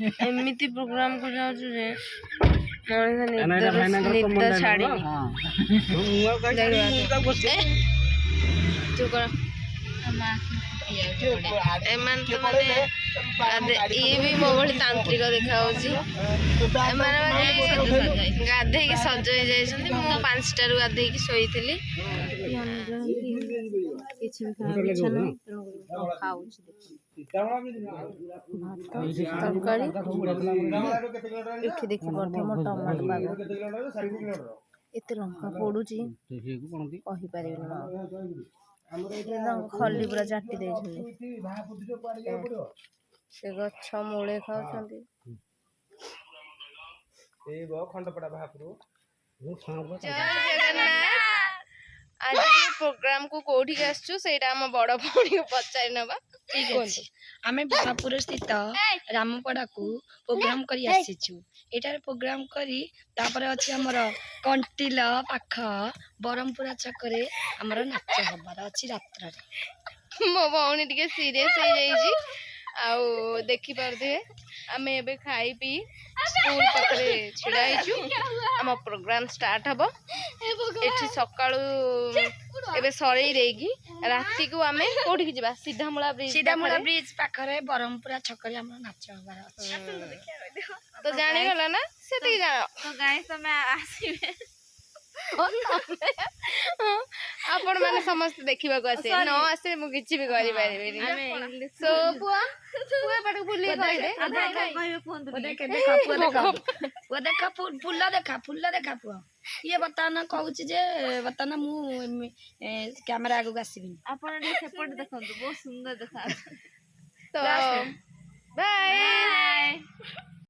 एमती प्रोग्राम को जाऊँ जे मनीष निद छाड़ी ये भी मो भाई तांत्रिक देखा गाधे सज हो जाती 5टार गाधे शोई तरकारी देखी टमाटो बाग एत लंका पड़ू खली पूरा चाटी दे गछ मूले खाऊ आज प्रोग्राम को कोठी आसछु सेटा हम बड़ भौणी को पचारि नबा ठीक अछि आमे महापुर स्थित रामपड़ा को प्रोग्राम करी आसीछु एटार प्रोग्राम करी तापर अछि हमर कंटिल पाख बरमपुरा छकरे हमर नाच हबार अछि रात्र रे मो भौणी टिके सीरियस हो जाईजी आउ देखि परदे आमे एबे खाई पी स्कूल पाखरे छिड़ा हिचु आम प्रोग्राम स्टार्ट हबो एठी सकाळू एबे सरेई रेगी राती को आमे कोठी जिबा सीधामूला ब्रिज पाखरे बरमपुरा छकरे हमर नाच हबार अछि तो जानि गला ना सेति जानो तो गाइस समय आसीबे आपण माने समस्त देखिबा को आसे न आसे मु किछि भी करि पारिबेनी सो पुआ पुआ पट बुली कहि दे कहबे फोन वो देखा फुल्ला देखा पुआ ये बताना कहूँ जे बताना मु कैमरा आगु आसीबिनी आपण डी सेपट देखंतु बहुत सुंदर देखा तो बाय